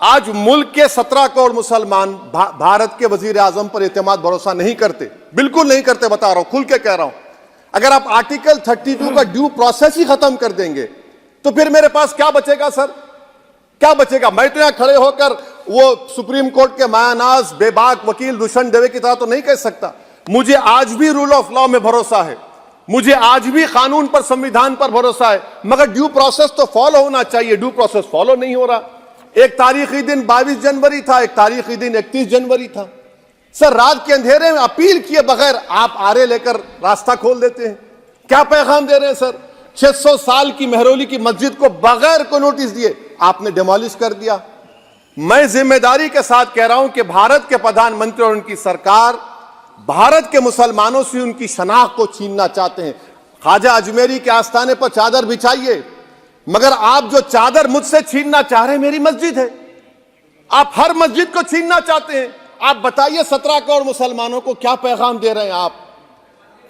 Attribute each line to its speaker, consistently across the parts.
Speaker 1: आज मुल्क के 17 करोड़ मुसलमान भारत के वजीर आजम पर एतमाद भरोसा नहीं करते, बिल्कुल नहीं करते, बता रहा हूं, खुल के कह रहा हूं। अगर आप आर्टिकल 32 का ड्यू प्रोसेस ही खत्म कर देंगे तो फिर मेरे पास क्या बचेगा सर, क्या बचेगा? मैं तो यहां खड़े होकर वो सुप्रीम कोर्ट के मायानाज बेबाक वकील दुष्यंत दवे की तरह तो नहीं कह सकता। मुझे आज भी रूल ऑफ लॉ में भरोसा है, मुझे आज भी कानून पर, संविधान पर भरोसा है, मगर ड्यू प्रोसेस तो फॉलो होना चाहिए। ड्यू प्रोसेस फॉलो नहीं हो रहा। एक तारीखी दिन 22 जनवरी था, एक तारीखी दिन 31 जनवरी था। सर, रात के अंधेरे में अपील किए बगैर आप आरे लेकर रास्ता खोल देते हैं। क्या पैगाम दे रहे हैं सर? 600 साल की मेहरौली की मस्जिद को बगैर को नोटिस दिए आपने डिमोलिश कर दिया। मैं जिम्मेदारी के साथ कह रहा हूं कि भारत के प्रधानमंत्री और उनकी सरकार भारत के मुसलमानों से उनकी शनाख्त को छीनना चाहते हैं। ख्वाजा अजमेरी के आस्थाने पर चादर बिछाइए, मगर आप जो चादर मुझसे छीनना चाह रहे हैं, मेरी मस्जिद है, आप हर मस्जिद को छीनना चाहते हैं। आप बताइए 17 करोड़ मुसलमानों को क्या पैगाम दे रहे हैं आप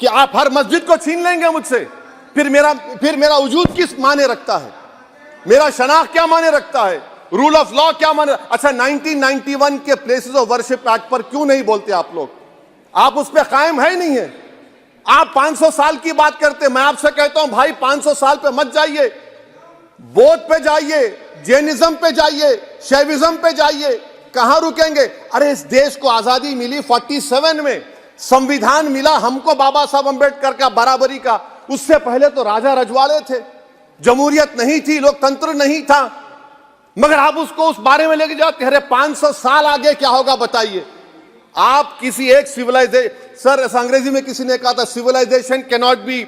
Speaker 1: कि आप हर मस्जिद को छीन लेंगे मुझसे? फिर मेरा वजूद किस माने रखता है? मेरा शनाख्त क्या माने रखता है? रूल ऑफ लॉ क्या माने? अच्छा, 1991 के प्लेसेस ऑफ वर्शिप एक्ट पर क्यों नहीं बोलते आप लोग? आप उस पर कायम है नहीं है। आप 500 साल की बात करते, मैं आपसे कहता हूं भाई 500 साल पे मत जाइए, बौद्ध पे जाइए, जैनिज्म पे जाइए, शैविज्म पे जाइए, कहां रुकेंगे? अरे इस देश को आजादी मिली 47 में, संविधान मिला हमको बाबा साहब अंबेडकर का बराबरी का। उससे पहले तो राजा रजवाड़े थे, जमहूरियत नहीं थी, लोकतंत्र नहीं था, मगर आप उसको उस बारे में लेके जाते। अरे 500 साल आगे क्या होगा बताइए? आप किसी एक सिविलाइजेशन, सर अंग्रेजी में किसी ने कहा था, civilisation can not be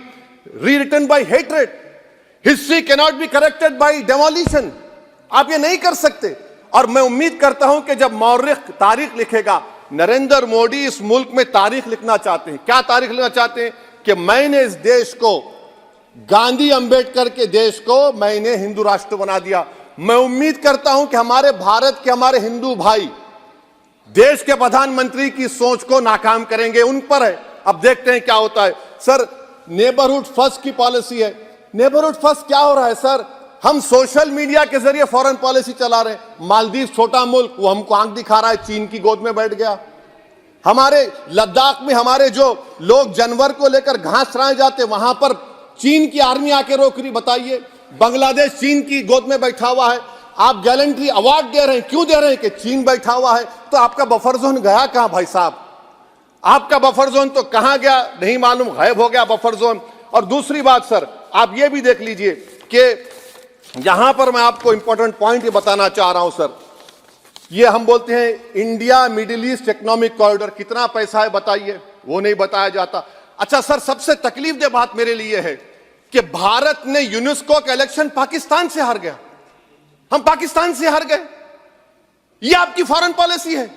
Speaker 1: rewritten by hatred, history can not be corrected by demolition. आप ये नहीं कर सकते। और मैं उम्मीद करता हूं कि जब मौर्रिख तारीख लिखेगा, नरेंद्र मोदी इस मुल्क में तारीख लिखना चाहते हैं। क्या तारीख लिखना चाहते हैं? कि मैंने इस देश को, गांधी अंबेडकर के देश को मैंने हिंदू राष्ट्र बना दिया। मैं उम्मीद करता हूं कि हमारे भारत के हमारे हिंदू भाई देश के प्रधानमंत्री की सोच को नाकाम करेंगे। उन पर है, अब देखते हैं क्या होता है। सर, नेबरहुड फर्स्ट की पॉलिसी है। नेबरहुड फर्स्ट क्या हो रहा है सर? हम सोशल मीडिया के जरिए फॉरेन पॉलिसी चला रहे हैं। मालदीव छोटा मुल्क, वो हमको आंख दिखा रहा है, चीन की गोद में बैठ गया। हमारे लद्दाख में हमारे जो लोग जानवर को लेकर घास चराए जाते, वहां पर चीन की आर्मी आके रोक रही। बताइए, बांग्लादेश चीन की गोद में बैठा हुआ है। आप गैलेंट्री अवार्ड दे रहे हैं, क्यों दे रहे हैं? कि चीन बैठा हुआ है। तो आपका बफर जोन गया कहां भाई साहब? आपका बफर जोन तो कहां गया नहीं मालूम, गायब हो गया बफर जोन। और दूसरी बात सर, आप ये भी देख लीजिए कि यहां पर मैं आपको इंपॉर्टेंट पॉइंट ये बताना चाह रहा हूं सर। ये हम बोलते हैं India middle east economic corridor, कितना पैसा है बताइए? वो नहीं बताया जाता। अच्छा सर, सबसे तकलीफ दे बात मेरे लिए है कि भारत ने यूनेस्को का इलेक्शन पाकिस्तान से हार गया। हम पाकिस्तान से हार गए, ये आपकी फॉरेन पॉलिसी है।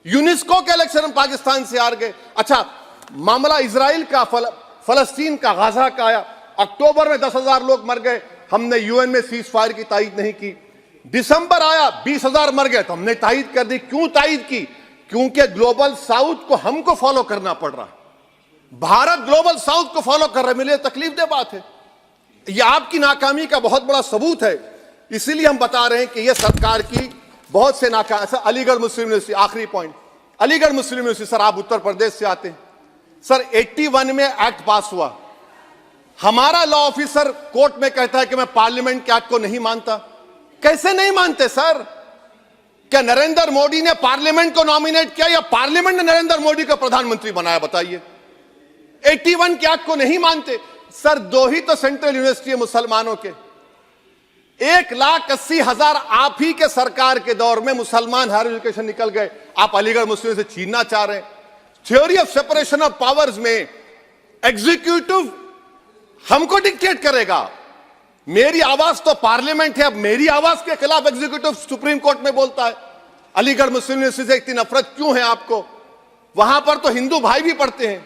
Speaker 1: यूनेस्को के इलेक्शन हम पाकिस्तान से हार गए। अच्छा, मामला इजराइल का, फलस्तीन का, गाजा का आया। अक्टूबर में 10,000 लोग मर गए, हमने यूएन में सीज फायर की तायीद नहीं की। दिसंबर आया, 20,000 मर गए, तो हमने तायीद कर दी। क्यों तायीद की? क्योंकि ग्लोबल साउथ को हमको फॉलो करना पड़ रहा। भारत ग्लोबल साउथ को फॉलो कर रहा है। मेरे लिए तकलीफ दे बात है। यह आपकी नाकामी का बहुत बड़ा सबूत है। इसीलिए हम बता रहे हैं कि यह सरकार की बहुत से नाकाम। सर, अलीगढ़ मुस्लिम यूनिवर्सिटी, आखिरी पॉइंट, अलीगढ़ मुस्लिम यूनिवर्सिटी। सर, आप उत्तर प्रदेश से आते हैं। सर, 81 में एक्ट पास हुआ। हमारा लॉ ऑफिसर कोर्ट में कहता है कि मैं पार्लियामेंट के एक्ट को नहीं मानता। कैसे नहीं मानते सर? क्या नरेंद्र मोदी ने पार्लियामेंट को नॉमिनेट किया या पार्लियामेंट ने नरेंद्र मोदी को प्रधानमंत्री बनाया? बताइए। 81 के एक्ट को नहीं मानते। सर, 2 ही तो सेंट्रल यूनिवर्सिटी है मुसलमानों के। 1,80,000 आप ही के सरकार के दौर में मुसलमान हायर एजुकेशन निकल गए। आप अलीगढ़ मुस्लिम से छीनना चाह रहे हैं। Theory of separation of powers में एग्जीक्यूटिव हमको डिक्टेट करेगा। मेरी आवाज तो पार्लियामेंट है, अब मेरी आवाज के खिलाफ एग्जीक्यूटिव सुप्रीम कोर्ट में बोलता है। अलीगढ़ मुस्लिम यूनिवर्सिटी से इतनी नफरत क्यों है आपको? वहां पर तो हिंदू भाई भी पढ़ते हैं।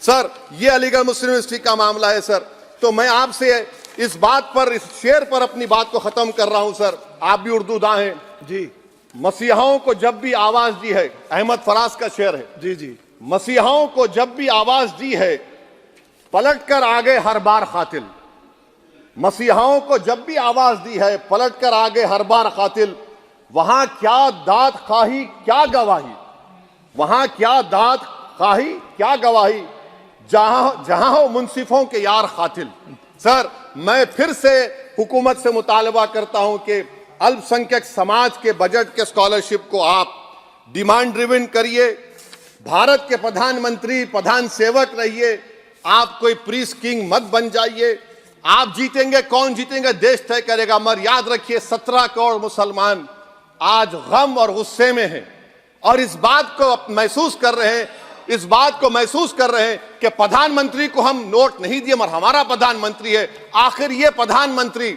Speaker 1: सर, ये अलीगढ़ मुस्लिम यूनिवर्सिटी का मामला है सर। तो मैं आपसे इस बात पर, इस शेर पर अपनी बात को खत्म कर रहा हूं सर। आप भी उर्दू दां हैं जी। मसीहाओं को जब भी आवाज दी है, अहमद फराज का शेर है जी जी, मसीहाओं को जब भी आवाज दी है, पलट कर आ गए हर बार कातिल। मसीहाओं को जब भी आवाज दी है, पलट कर आ गए हर बार कातिल। वहां क्या दाद खाही क्या गवाही, वहां क्या दाद खाही क्या गवाही, जहां हो मुंसिफों के यार कातिल। सर, मैं फिर से हुकूमत से मुतालबा करता हूं कि अल्पसंख्यक समाज के बजट के स्कॉलरशिप को आप डिमांड ड्रिवन करिए, भारत के प्रधानमंत्री प्रधान सेवक रहिए, आप कोई प्रीस किंग मत बन जाइए। आप जीतेंगे, कौन जीतेंगे देश तय करेगा, मगर याद रखिए 17 करोड़ मुसलमान आज गम और गुस्से में हैं और इस बात को महसूस कर रहे हैं, इस बात को महसूस कर रहे हैं कि प्रधानमंत्री को हम नोट नहीं दिए मगर हमारा प्रधानमंत्री है। आखिर ये प्रधानमंत्री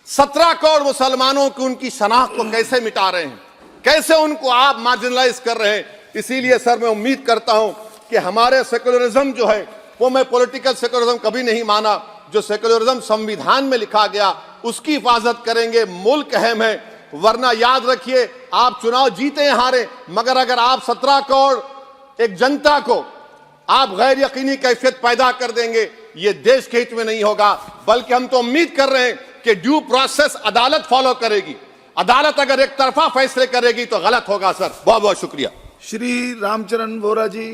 Speaker 1: 17 करोड़ मुसलमानों की उनकी शनाख्त को कैसे मिटा रहे हैं, कैसे उनको आप मार्जिनलाइज कर रहे हैं। इसीलिए सर मैं उम्मीद करता हूं कि हमारे सेकुलरिज्म जो है वो, मैं पॉलिटिकल सेकुलरिज्म कभी नहीं माना, जो सेकुलरिज्म संविधान में लिखा गया उसकी हिफाजत करेंगे। मुल्क अहम है, वरना याद रखिए आप चुनाव जीते या हारे, मगर अगर आप 17 करोड़ एक जनता को आप गैर यकीनी कैफियत पैदा कर देंगे, ये देश के हित में नहीं होगा। बल्कि हम तो उम्मीद कर रहे हैं कि ड्यू प्रोसेस अदालत फॉलो करेगी। अदालत अगर एक तरफा फैसले करेगी तो गलत होगा। सर बहुत बहुत शुक्रिया।
Speaker 2: श्री रामचरण वोरा जी।